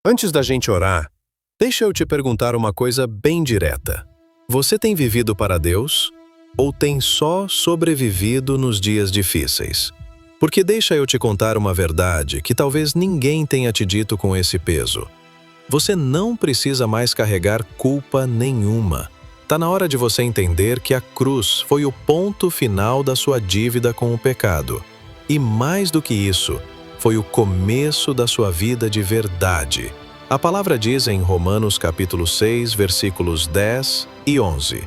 Antes da gente orar, deixa eu te perguntar uma coisa bem direta. Você tem vivido para Deus ou tem só sobrevivido nos dias difíceis? Porque deixa eu te contar uma verdade que talvez ninguém tenha te dito com esse peso. Você não precisa mais carregar culpa nenhuma. Tá na hora de você entender que a cruz foi o ponto final da sua dívida com o pecado. E mais do que isso, foi o começo da sua vida de verdade. A palavra diz em Romanos capítulo 6, versículos 10 e 11.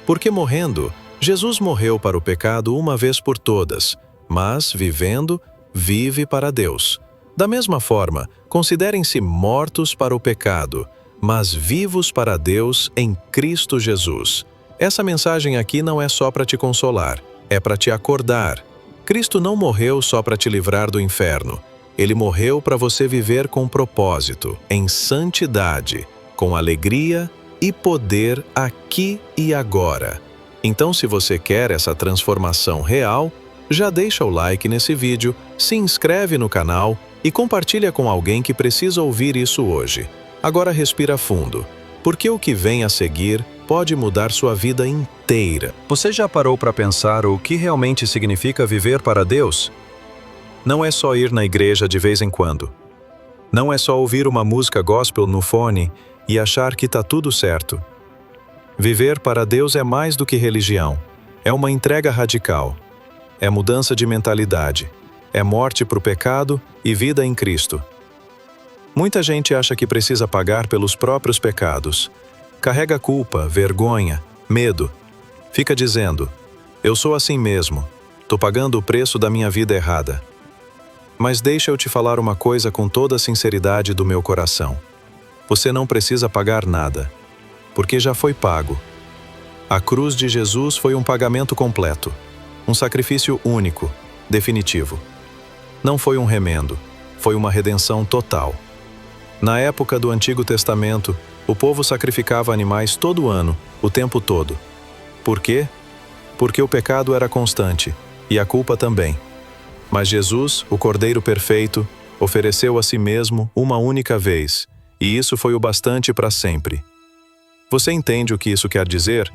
Porque morrendo, Jesus morreu para o pecado uma vez por todas, mas, vivendo, vive para Deus. Da mesma forma, considerem-se mortos para o pecado, mas vivos para Deus em Cristo Jesus. Essa mensagem aqui não é só para te consolar, é para te acordar. Cristo não morreu só para te livrar do inferno. Ele morreu para você viver com propósito, em santidade, com alegria e poder aqui e agora. Então, se você quer essa transformação real, já deixa o like nesse vídeo, se inscreve no canal e compartilha com alguém que precisa ouvir isso hoje. Agora respira fundo, porque o que vem a seguir pode mudar sua vida inteira. Você já parou para pensar o que realmente significa viver para Deus? Não é só ir na igreja de vez em quando. Não é só ouvir uma música gospel no fone e achar que está tudo certo. Viver para Deus é mais do que religião. É uma entrega radical. É mudança de mentalidade. É morte para o pecado e vida em Cristo. Muita gente acha que precisa pagar pelos próprios pecados. Carrega culpa, vergonha, medo. Fica dizendo, eu sou assim mesmo, estou pagando o preço da minha vida errada. Mas deixa eu te falar uma coisa com toda a sinceridade do meu coração. Você não precisa pagar nada, porque já foi pago. A cruz de Jesus foi um pagamento completo, um sacrifício único, definitivo. Não foi um remendo, foi uma redenção total. Na época do Antigo Testamento, o povo sacrificava animais todo ano, o tempo todo. Por quê? Porque o pecado era constante, e a culpa também. Mas Jesus, o Cordeiro Perfeito, ofereceu a si mesmo uma única vez, e isso foi o bastante para sempre. Você entende o que isso quer dizer?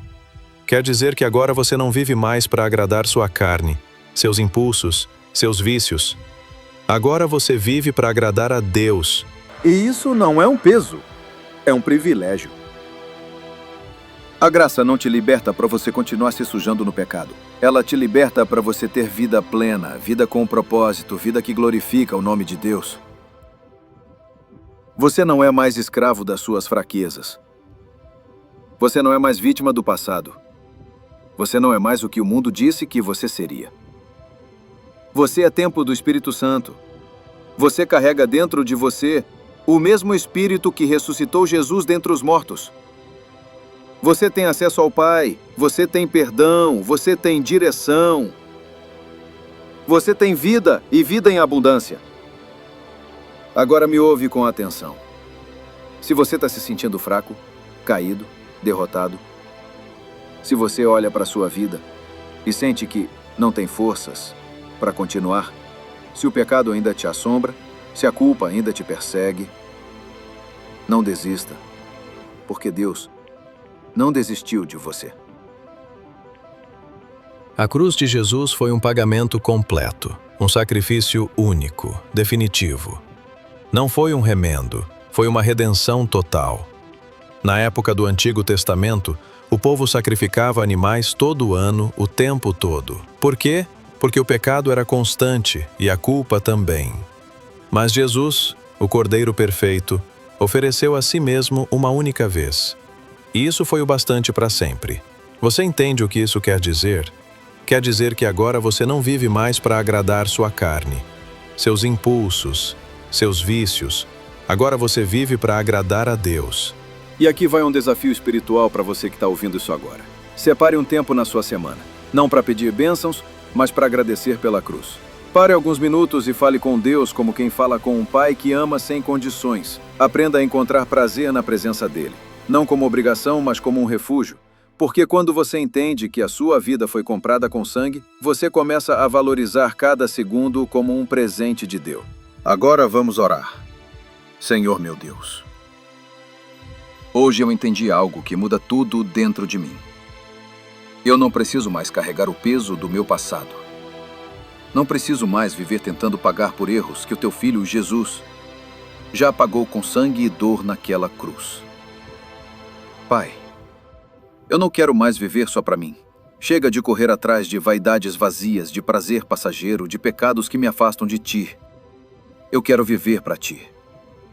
Quer dizer que agora você não vive mais para agradar sua carne, seus impulsos, seus vícios. Agora você vive para agradar a Deus. E isso não é um peso, é um privilégio. A graça não te liberta para você continuar se sujando no pecado. Ela te liberta para você ter vida plena, vida com propósito, vida que glorifica o nome de Deus. Você não é mais escravo das suas fraquezas. Você não é mais vítima do passado. Você não é mais o que o mundo disse que você seria. Você é templo do Espírito Santo. Você carrega dentro de você o mesmo Espírito que ressuscitou Jesus dentre os mortos. Você tem acesso ao Pai, você tem perdão, você tem direção. Você tem vida e vida em abundância. Agora me ouve com atenção. Se você está se sentindo fraco, caído, derrotado, se você olha para a sua vida e sente que não tem forças para continuar, se o pecado ainda te assombra, se a culpa ainda te persegue, não desista, porque Deus não desistiu de você. A cruz de Jesus foi um pagamento completo, um sacrifício único, definitivo. Não foi um remendo, foi uma redenção total. Na época do Antigo Testamento, o povo sacrificava animais todo ano, o tempo todo. Por quê? Porque o pecado era constante e a culpa também. Mas Jesus, o Cordeiro Perfeito, ofereceu a si mesmo uma única vez. E isso foi o bastante para sempre. Você entende o que isso quer dizer? Quer dizer que agora você não vive mais para agradar sua carne, seus impulsos, seus vícios. Agora você vive para agradar a Deus. E aqui vai um desafio espiritual para você que está ouvindo isso agora. Separe um tempo na sua semana, não para pedir bênçãos, mas para agradecer pela cruz. Pare alguns minutos e fale com Deus como quem fala com um pai que ama sem condições. Aprenda a encontrar prazer na presença dele. Não como obrigação, mas como um refúgio. Porque quando você entende que a sua vida foi comprada com sangue, você começa a valorizar cada segundo como um presente de Deus. Agora vamos orar. Senhor meu Deus, hoje eu entendi algo que muda tudo dentro de mim. Eu não preciso mais carregar o peso do meu passado. Não preciso mais viver tentando pagar por erros que o teu filho Jesus já pagou com sangue e dor naquela cruz. Pai, eu não quero mais viver só para mim. Chega de correr atrás de vaidades vazias, de prazer passageiro, de pecados que me afastam de ti. Eu quero viver para ti.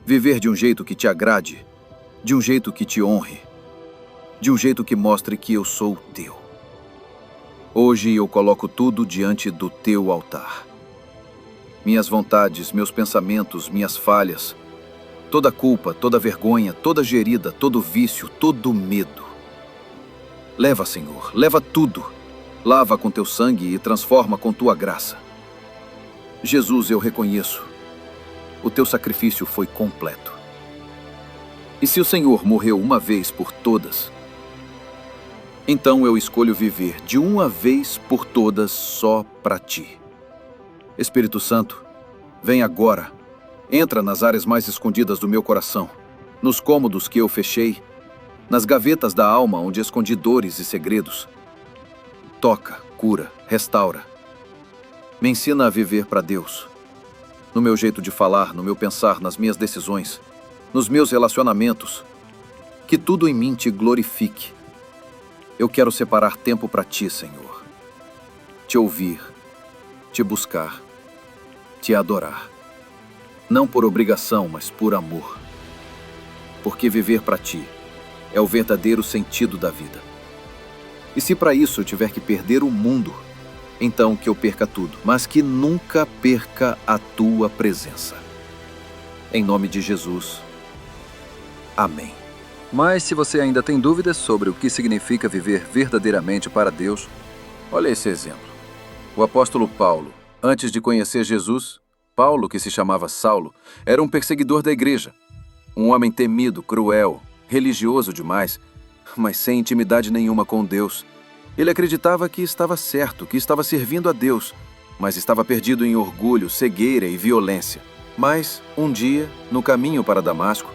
Viver de um jeito que te agrade, de um jeito que te honre, de um jeito que mostre que eu sou teu. Hoje eu coloco tudo diante do teu altar. Minhas vontades, meus pensamentos, minhas falhas, toda culpa, toda vergonha, toda gerida, todo vício, todo medo. Leva, Senhor, leva tudo. Lava com teu sangue e transforma com tua graça. Jesus, eu reconheço. O teu sacrifício foi completo. E se o Senhor morreu uma vez por todas, então eu escolho viver de uma vez por todas só para ti. Espírito Santo, vem agora. Entra nas áreas mais escondidas do meu coração, nos cômodos que eu fechei, nas gavetas da alma onde escondi dores e segredos. Toca, cura, restaura. Me ensina a viver para Deus. No meu jeito de falar, no meu pensar, nas minhas decisões, nos meus relacionamentos. Que tudo em mim te glorifique. Eu quero separar tempo para ti, Senhor. Te ouvir, te buscar, te adorar. Não por obrigação, mas por amor. Porque viver para ti é o verdadeiro sentido da vida. E se para isso eu tiver que perder o mundo, então que eu perca tudo, mas que nunca perca a tua presença. Em nome de Jesus. Amém. Mas se você ainda tem dúvidas sobre o que significa viver verdadeiramente para Deus, olha esse exemplo. O apóstolo Paulo, antes de conhecer Jesus, Paulo, que se chamava Saulo, era um perseguidor da igreja. Um homem temido, cruel, religioso demais, mas sem intimidade nenhuma com Deus. Ele acreditava que estava certo, que estava servindo a Deus, mas estava perdido em orgulho, cegueira e violência. Mas, um dia, no caminho para Damasco,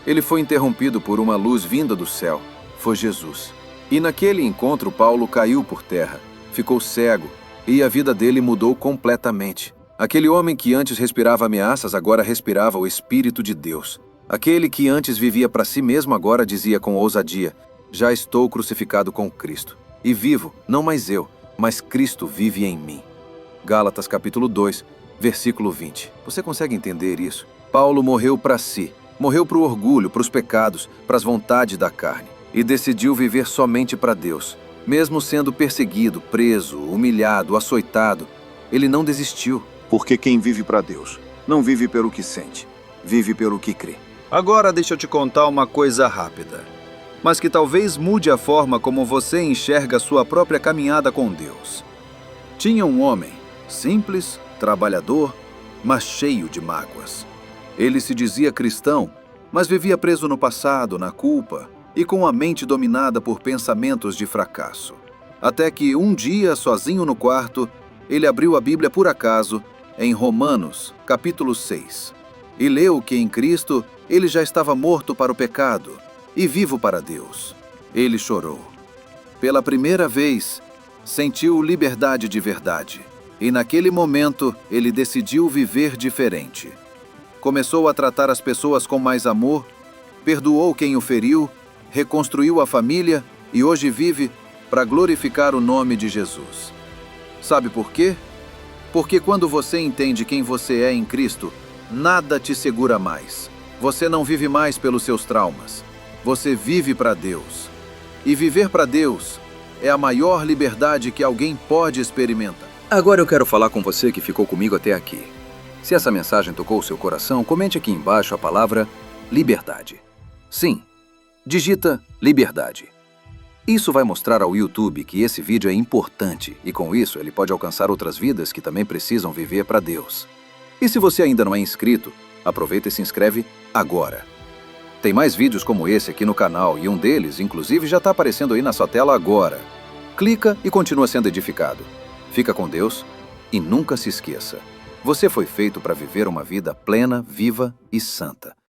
ele foi interrompido por uma luz vinda do céu. Foi Jesus. E naquele encontro, Paulo caiu por terra, ficou cego, e a vida dele mudou completamente. Aquele homem que antes respirava ameaças, agora respirava o Espírito de Deus. Aquele que antes vivia para si mesmo, agora dizia com ousadia: já estou crucificado com Cristo. E vivo, não mais eu, mas Cristo vive em mim. Gálatas capítulo 2, versículo 20. Você consegue entender isso? Paulo morreu para si. Morreu para o orgulho, para os pecados, para as vontades da carne. E decidiu viver somente para Deus. Mesmo sendo perseguido, preso, humilhado, açoitado, ele não desistiu. Porque quem vive para Deus não vive pelo que sente, vive pelo que crê. agora deixa eu te contar uma coisa rápida, mas que talvez mude a forma como você enxerga a sua própria caminhada com Deus. Tinha um homem, simples, trabalhador, mas cheio de mágoas. Ele se dizia cristão, mas vivia preso no passado, na culpa, e com a mente dominada por pensamentos de fracasso. Até que um dia, sozinho no quarto, ele abriu a Bíblia por acaso, em Romanos, capítulo 6, e leu que em Cristo ele já estava morto para o pecado e vivo para Deus. Ele chorou. Pela primeira vez, sentiu liberdade de verdade, e naquele momento ele decidiu viver diferente. Começou a tratar as pessoas com mais amor, perdoou quem o feriu, reconstruiu a família e hoje vive para glorificar o nome de Jesus. Sabe por quê? Porque quando você entende quem você é em Cristo, nada te segura mais. Você não vive mais pelos seus traumas. Você vive para Deus. E viver para Deus é a maior liberdade que alguém pode experimentar. Agora eu quero falar com você que ficou comigo até aqui. Se essa mensagem tocou o seu coração, comente aqui embaixo a palavra liberdade. Sim, digita liberdade. Isso vai mostrar ao YouTube que esse vídeo é importante e com isso ele pode alcançar outras vidas que também precisam viver para Deus. E se você ainda não é inscrito, aproveita e se inscreve agora. Tem mais vídeos como esse aqui no canal e um deles, inclusive, já está aparecendo aí na sua tela agora. Clica e continua sendo edificado. Fica com Deus e nunca se esqueça. Você foi feito para viver uma vida plena, viva e santa.